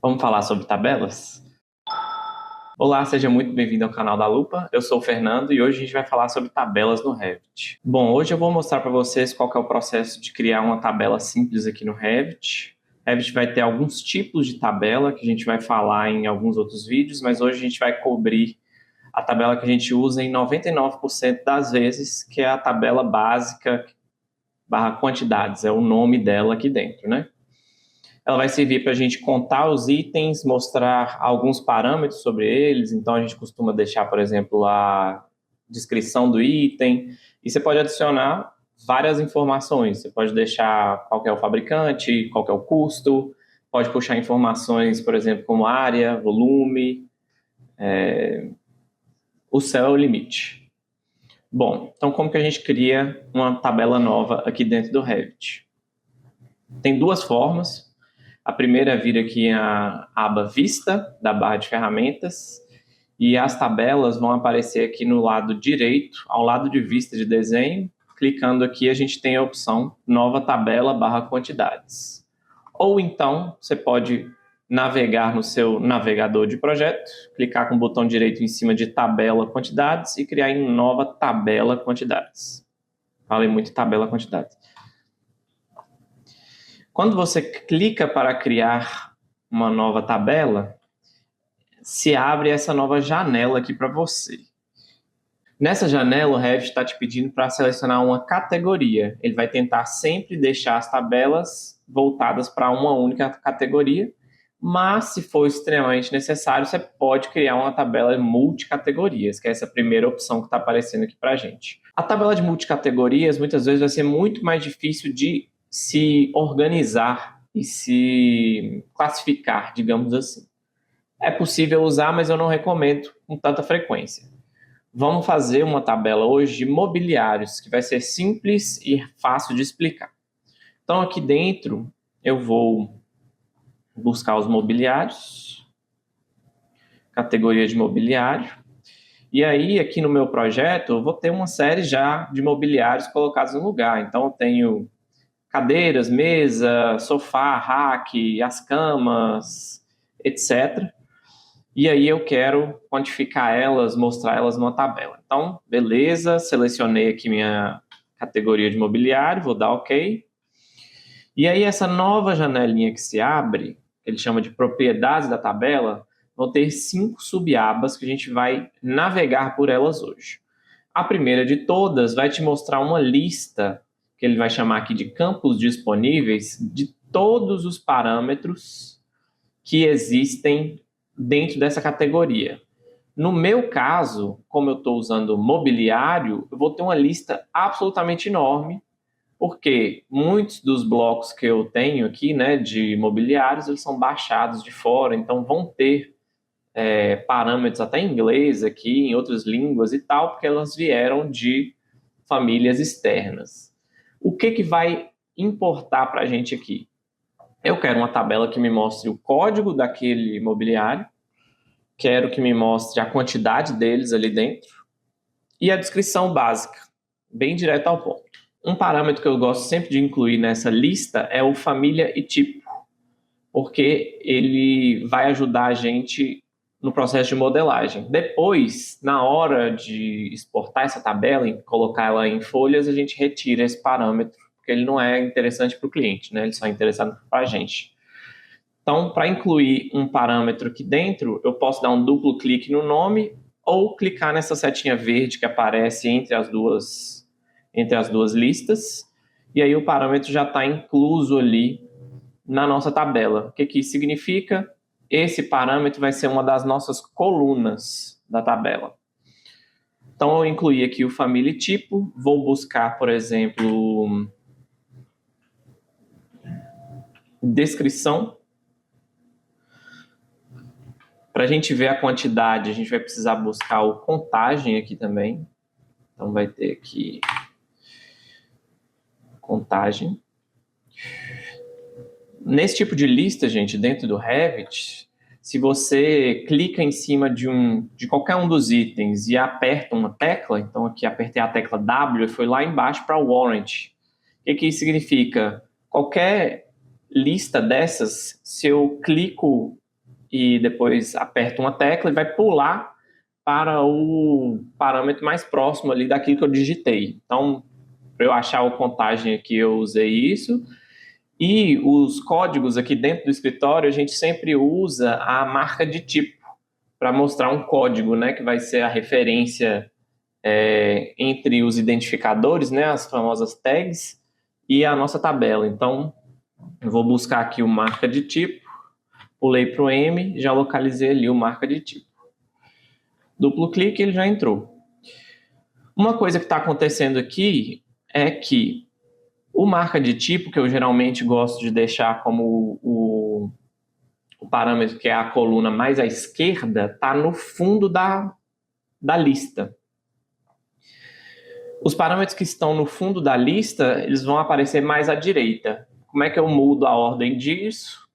Vamos falar sobre tabelas? Olá, seja muito bem-vindo ao canal da Lupa. Eu sou o Fernando e hoje a gente vai falar sobre tabelas no Revit. Bom, hoje eu vou mostrar para vocês qual que é o processo de criar uma tabela simples aqui no Revit. O Revit vai ter alguns tipos de tabela que a gente vai falar em alguns outros vídeos, mas hoje a gente vai cobrir a tabela que a gente usa em 99% das vezes, que é a tabela básica barra quantidades, é o nome dela aqui dentro, né? Ela vai servir para a gente contar os itens, mostrar alguns parâmetros sobre eles. Então, a gente costuma deixar, por exemplo, a descrição do item. E você pode adicionar várias informações. Você pode deixar qual que é o fabricante, qual que é o custo. Pode puxar informações, por exemplo, como área, volume. O céu é o limite. Bom, então como que a gente cria uma tabela nova aqui dentro do Revit? Tem duas formas. A primeira é vir aqui a aba Vista, da barra de ferramentas, e as tabelas vão aparecer aqui no lado direito, ao lado de Vista de Desenho. Clicando aqui, a gente tem a opção Nova Tabela barra Quantidades. Ou então, você pode navegar no seu navegador de projeto, clicar com o botão direito em cima de Tabela Quantidades e criar em Nova Tabela Quantidades. Falei muito Tabela Quantidades. Quando você clica para criar uma nova tabela, se abre essa nova janela aqui para você. Nessa janela, o Revit está te pedindo para selecionar uma categoria. Ele vai tentar sempre deixar as tabelas voltadas para uma única categoria, mas se for extremamente necessário, você pode criar uma tabela multicategorias, que é essa primeira opção que está aparecendo aqui para a gente. A tabela de multicategorias, muitas vezes, vai ser muito mais difícil de se organizar e se classificar, digamos assim. É possível usar, mas eu não recomendo com tanta frequência. Vamos fazer uma tabela hoje de mobiliários, que vai ser simples e fácil de explicar. Então, aqui dentro, eu vou buscar os mobiliários, categoria de mobiliário, e aí, aqui no meu projeto, eu vou ter uma série já de mobiliários colocados no lugar. Então, eu tenho cadeiras, mesa, sofá, rack, as camas, etc. E aí eu quero quantificar elas, mostrar elas numa tabela. Então, beleza, selecionei aqui minha categoria de mobiliário, vou dar OK. E aí essa nova janelinha que se abre, que ele chama de propriedades da tabela, vão ter 5 subabas que a gente vai navegar por elas hoje. A primeira de todas vai te mostrar uma lista que ele vai chamar aqui de campos disponíveis, de todos os parâmetros que existem dentro dessa categoria. No meu caso, como eu estou usando mobiliário, eu vou ter uma lista absolutamente enorme, porque muitos dos blocos que eu tenho aqui, né, de mobiliários, eles são baixados de fora, então vão ter parâmetros até em inglês aqui, em outras línguas e tal, porque elas vieram de famílias externas. O que vai importar para a gente aqui? Eu quero uma tabela que me mostre o código daquele mobiliário, quero que me mostre a quantidade deles ali dentro e a descrição básica, bem direto ao ponto. Um parâmetro que eu gosto sempre de incluir nessa lista é o família e tipo, porque ele vai ajudar a gente no processo de modelagem. Depois, na hora de exportar essa tabela e colocar ela em folhas, a gente retira esse parâmetro, porque ele não é interessante para o cliente, né? Ele só é interessante para a gente. Então, para incluir um parâmetro aqui dentro, eu posso dar um duplo clique no nome ou clicar nessa setinha verde que aparece entre as duas listas, e aí o parâmetro já está incluso ali na nossa tabela. O que isso significa? Esse parâmetro vai ser uma das nossas colunas da tabela. Então, eu incluí aqui o família e tipo, vou buscar, por exemplo, descrição. Para a gente ver a quantidade, a gente vai precisar buscar o contagem aqui também. Então, vai ter aqui contagem. Nesse tipo de lista, gente, dentro do Revit, se você clica em cima de qualquer um dos itens e aperta uma tecla, então aqui apertei a tecla W e foi lá embaixo para Warrant. O que isso significa? Qualquer lista dessas, se eu clico e depois aperto uma tecla e vai pular para o parâmetro mais próximo ali daquilo que eu digitei. Então, para eu achar a contagem aqui, eu usei isso. E os códigos aqui dentro do escritório, a gente sempre usa a marca de tipo para mostrar um código, né, que vai ser a referência entre os identificadores, né, as famosas tags, e a nossa tabela. Então, eu vou buscar aqui o marca de tipo, pulei para o M, já localizei ali o marca de tipo. Duplo clique, ele já entrou. Uma coisa que está acontecendo aqui é que o marca de tipo, que eu geralmente gosto de deixar como o parâmetro, que é a coluna mais à esquerda, está no fundo da lista. Os parâmetros que estão no fundo da lista, eles vão aparecer mais à direita. Como é que eu mudo a ordem disso?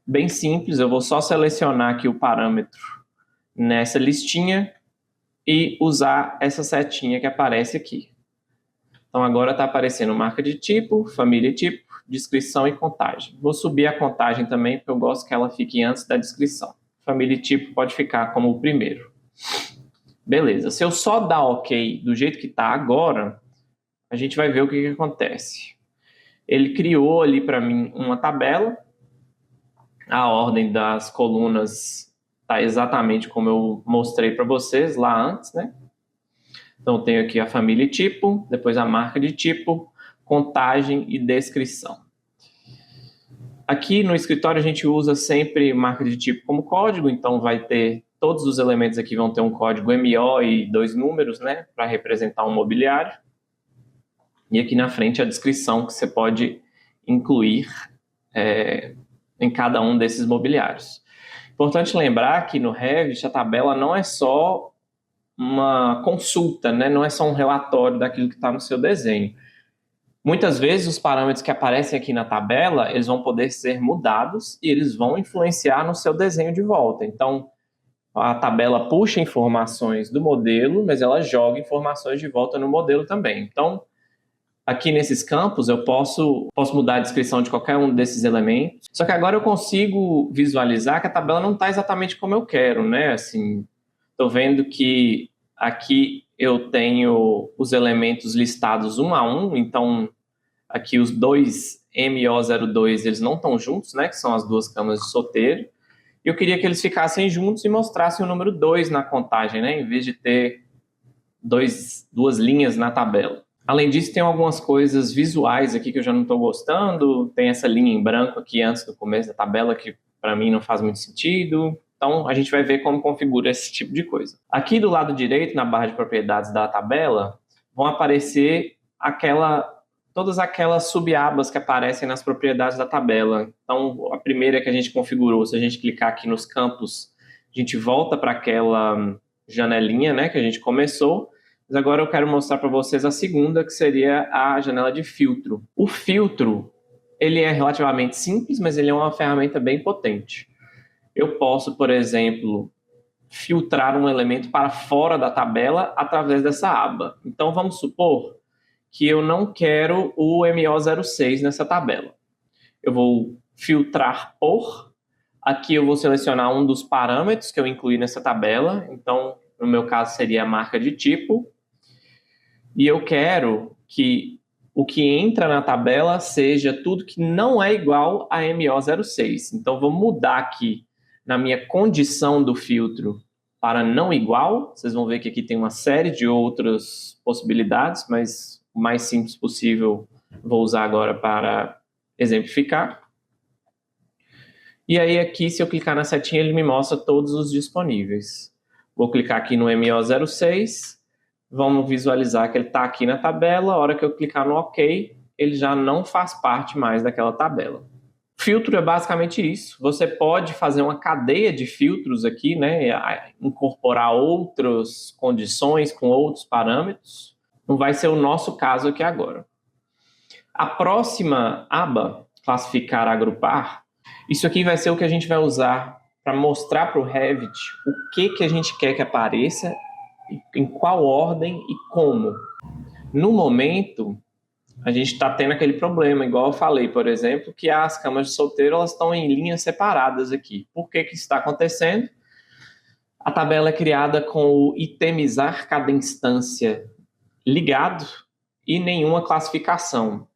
Bem simples, eu vou só selecionar aqui o parâmetro nessa listinha e usar essa setinha que aparece aqui. Então agora está aparecendo marca de tipo, família e tipo, descrição e contagem. Vou subir a contagem também, porque eu gosto que ela fique antes da descrição. Família e tipo pode ficar como o primeiro. Beleza, se eu só dar OK do jeito que está agora, a gente vai ver o que acontece. Ele criou ali para mim uma tabela, a ordem das colunas está exatamente como eu mostrei para vocês lá antes, né? Então, eu tenho aqui a família e tipo, depois a marca de tipo, contagem e descrição. Aqui no escritório a gente usa sempre marca de tipo como código, então vai ter, todos os elementos aqui vão ter um código MO e 2 números, né, para representar um mobiliário. E aqui na frente a descrição que você pode incluir em cada um desses mobiliários. Importante lembrar que no Revit a tabela não é só uma consulta, né? Não é só um relatório daquilo que está no seu desenho. Muitas vezes os parâmetros que aparecem aqui na tabela, eles vão poder ser mudados e eles vão influenciar no seu desenho de volta. Então, a tabela puxa informações do modelo, mas ela joga informações de volta no modelo também. Então, aqui nesses campos eu posso mudar a descrição de qualquer um desses elementos. Só que agora eu consigo visualizar que a tabela não está exatamente como eu quero, né? Assim, estou vendo que aqui eu tenho os elementos listados um a um, então aqui os dois MO02 eles não estão juntos, né? Que são as duas camas de solteiro. E eu queria que eles ficassem juntos e mostrassem o número 2 na contagem, né? Em vez de ter duas linhas na tabela. Além disso, tem algumas coisas visuais aqui que eu já não estou gostando. Tem essa linha em branco aqui antes do começo da tabela que para mim não faz muito sentido. Então, a gente vai ver como configura esse tipo de coisa. Aqui do lado direito, na barra de propriedades da tabela, vão aparecer todas aquelas subabas que aparecem nas propriedades da tabela. Então, a primeira que a gente configurou, se a gente clicar aqui nos campos, a gente volta para aquela janelinha, né, que a gente começou. Mas agora eu quero mostrar para vocês a segunda, que seria a janela de filtro. O filtro, ele é relativamente simples, mas ele é uma ferramenta bem potente. Eu posso, por exemplo, filtrar um elemento para fora da tabela através dessa aba. Então, vamos supor que eu não quero o MO06 nessa tabela. Eu vou filtrar por. Aqui eu vou selecionar um dos parâmetros que eu incluí nessa tabela. Então, no meu caso, seria a marca de tipo. E eu quero que o que entra na tabela seja tudo que não é igual a MO06. Então, vou mudar aqui na minha condição do filtro para não igual. Vocês vão ver que aqui tem uma série de outras possibilidades, mas o mais simples possível vou usar agora para exemplificar. E aí aqui, se eu clicar na setinha, ele me mostra todos os disponíveis. Vou clicar aqui no MO06, vamos visualizar que ele está aqui na tabela. A hora que eu clicar no OK, ele já não faz parte mais daquela tabela. Filtro é basicamente isso. Você pode fazer uma cadeia de filtros aqui, né? Incorporar outras condições com outros parâmetros. Não vai ser o nosso caso aqui agora. A próxima aba, classificar, agrupar, isso aqui vai ser o que a gente vai usar para mostrar para o Revit o que a gente quer que apareça, em qual ordem e como. No momento, a gente está tendo aquele problema, igual eu falei, por exemplo, que as camas de solteiro elas estão em linhas separadas aqui. Por que que isso está acontecendo? A tabela é criada com o itemizar cada instância ligado e nenhuma classificação.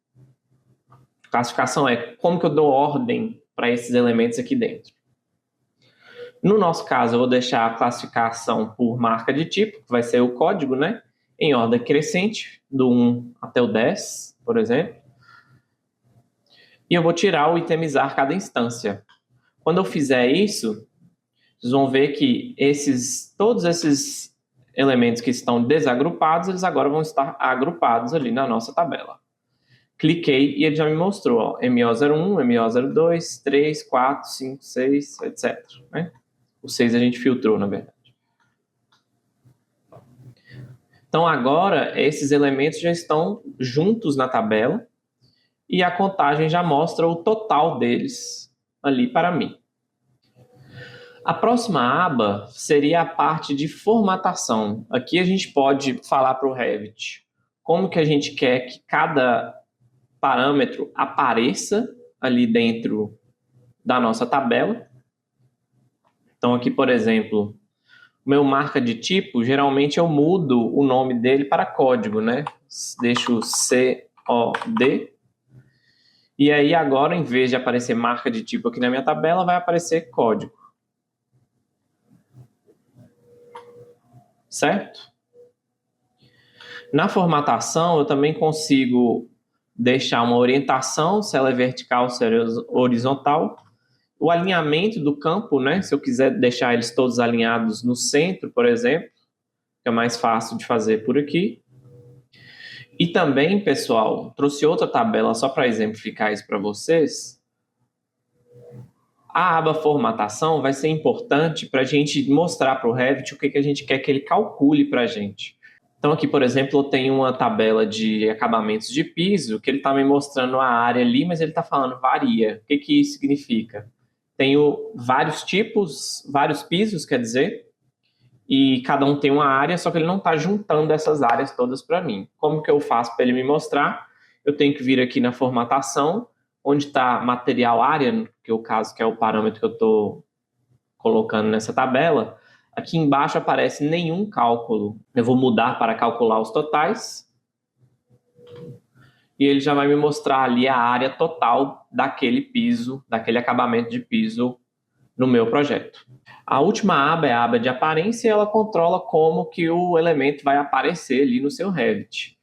Classificação é como que eu dou ordem para esses elementos aqui dentro. No nosso caso, eu vou deixar a classificação por marca de tipo, que vai ser o código, né? Em ordem crescente, do 1 até o 10, por exemplo. E eu vou tirar o itemizar cada instância. Quando eu fizer isso, vocês vão ver que todos esses elementos que estão desagrupados, eles agora vão estar agrupados ali na nossa tabela. Cliquei e ele já me mostrou, ó, MO01, MO02, 3, 4, 5, 6, etc. Né? O 6 a gente filtrou, na verdade. Então, agora, esses elementos já estão juntos na tabela e a contagem já mostra o total deles ali para mim. A próxima aba seria a parte de formatação. Aqui a gente pode falar para o Revit como que a gente quer que cada parâmetro apareça ali dentro da nossa tabela. Então aqui, por exemplo, o meu marca de tipo, geralmente eu mudo o nome dele para código, né? Deixo COD. E aí agora, em vez de aparecer marca de tipo aqui na minha tabela, vai aparecer código. Certo? Na formatação, eu também consigo deixar uma orientação, se ela é vertical, se ela é horizontal. O alinhamento do campo, né? Se eu quiser deixar eles todos alinhados no centro, por exemplo, que é mais fácil de fazer por aqui. E também, pessoal, trouxe outra tabela só para exemplificar isso para vocês. A aba formatação vai ser importante para a gente mostrar para o Revit o que a gente quer que ele calcule para a gente. Então aqui, por exemplo, eu tenho uma tabela de acabamentos de piso que ele está me mostrando a área ali, mas ele está falando varia. O que isso significa? Tenho vários tipos, vários pisos, quer dizer, e cada um tem uma área, só que ele não está juntando essas áreas todas para mim. Como que eu faço para ele me mostrar? Eu tenho que vir aqui na formatação, onde está material área, que é o caso que é o parâmetro que eu estou colocando nessa tabela. Aqui embaixo aparece nenhum cálculo. Eu vou mudar para calcular os totais. E ele já vai me mostrar ali a área total daquele piso, daquele acabamento de piso no meu projeto. A última aba é a aba de aparência e ela controla como que o elemento vai aparecer ali no seu Revit.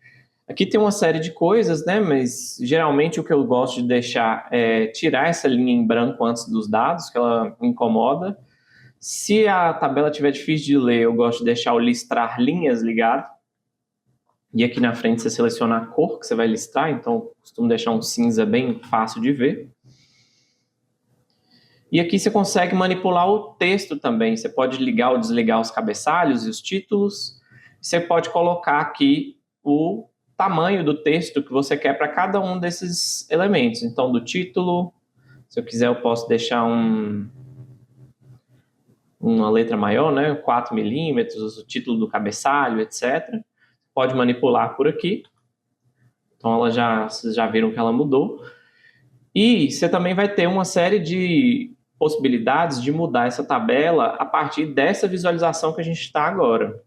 Aqui tem uma série de coisas, né? Mas geralmente o que eu gosto de deixar é tirar essa linha em branco antes dos dados, que ela me incomoda. Se a tabela estiver difícil de ler, eu gosto de deixar o listrar linhas ligado. E aqui na frente você seleciona a cor que você vai listar, então eu costumo deixar um cinza bem fácil de ver. E aqui você consegue manipular o texto também. Você pode ligar ou desligar os cabeçalhos e os títulos. Você pode colocar aqui o tamanho do texto que você quer para cada um desses elementos. Então, do título, se eu quiser, eu posso deixar uma letra maior, né? 4 milímetros, o título do cabeçalho, etc. Pode manipular por aqui. Então, vocês já viram que ela mudou. E você também vai ter uma série de possibilidades de mudar essa tabela a partir dessa visualização que a gente está agora.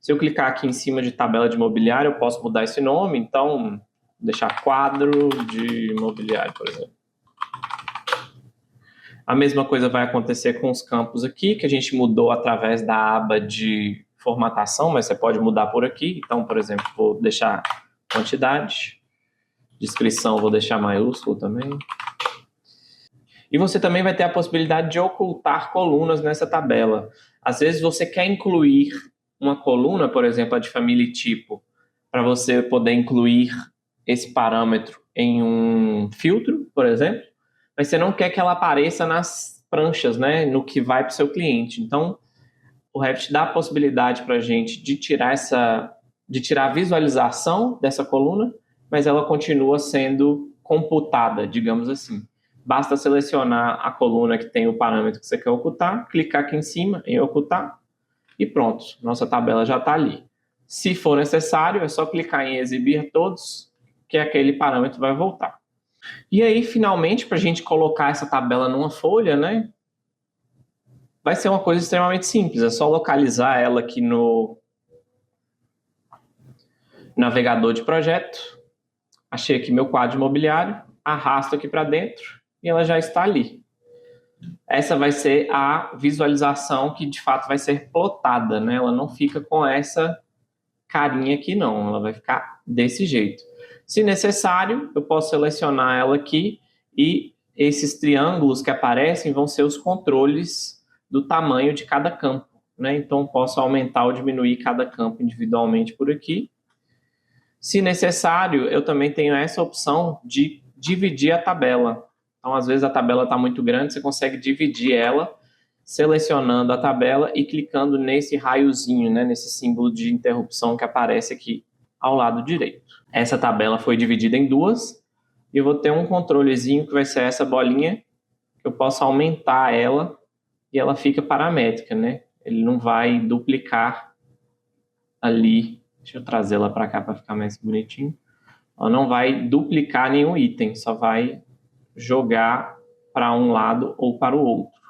Se eu clicar aqui em cima de tabela de mobiliário, eu posso mudar esse nome. Então, deixar quadro de mobiliário, por exemplo. A mesma coisa vai acontecer com os campos aqui, que a gente mudou através da aba de formatação, mas você pode mudar por aqui. Então, por exemplo, vou deixar quantidade. Descrição vou deixar maiúsculo também. E você também vai ter a possibilidade de ocultar colunas nessa tabela. Às vezes você quer incluir uma coluna, por exemplo, a de família e tipo, para você poder incluir esse parâmetro em um filtro, por exemplo, mas você não quer que ela apareça nas pranchas, né, no que vai para o seu cliente. Então, o Revit dá a possibilidade para a gente de tirar a visualização dessa coluna, mas ela continua sendo computada, digamos assim. Basta selecionar a coluna que tem o parâmetro que você quer ocultar, clicar aqui em cima em ocultar e pronto, nossa tabela já está ali. Se for necessário, é só clicar em exibir todos, que aquele parâmetro vai voltar. E aí, finalmente, para a gente colocar essa tabela numa folha, né? Vai ser uma coisa extremamente simples. É só localizar ela aqui no navegador de projeto. Achei aqui meu quadro imobiliário, arrasto aqui para dentro e ela já está ali. Essa vai ser a visualização que de fato vai ser plotada, né? Ela não fica com essa carinha aqui não, ela vai ficar desse jeito. Se necessário, eu posso selecionar ela aqui e esses triângulos que aparecem vão ser os controles do tamanho de cada campo, né? Então, posso aumentar ou diminuir cada campo individualmente por aqui. Se necessário, eu também tenho essa opção de dividir a tabela. Então, às vezes a tabela está muito grande, você consegue dividir ela, selecionando a tabela e clicando nesse raiozinho, né, nesse símbolo de interrupção que aparece aqui ao lado direito. Essa tabela foi dividida em duas e eu vou ter um controlezinho que vai ser essa bolinha, que eu posso aumentar ela e ela fica paramétrica, né? Ele não vai duplicar ali. Deixa eu trazê-la para cá para ficar mais bonitinho. Ela não vai duplicar nenhum item, só vai jogar para um lado ou para o outro.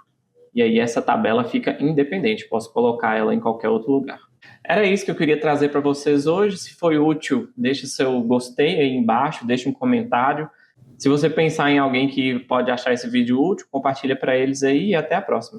E aí essa tabela fica independente, posso colocar ela em qualquer outro lugar. Era isso que eu queria trazer para vocês hoje. Se foi útil, deixe seu gostei aí embaixo, deixe um comentário. Se você pensar em alguém que pode achar esse vídeo útil, compartilha para eles aí e até a próxima.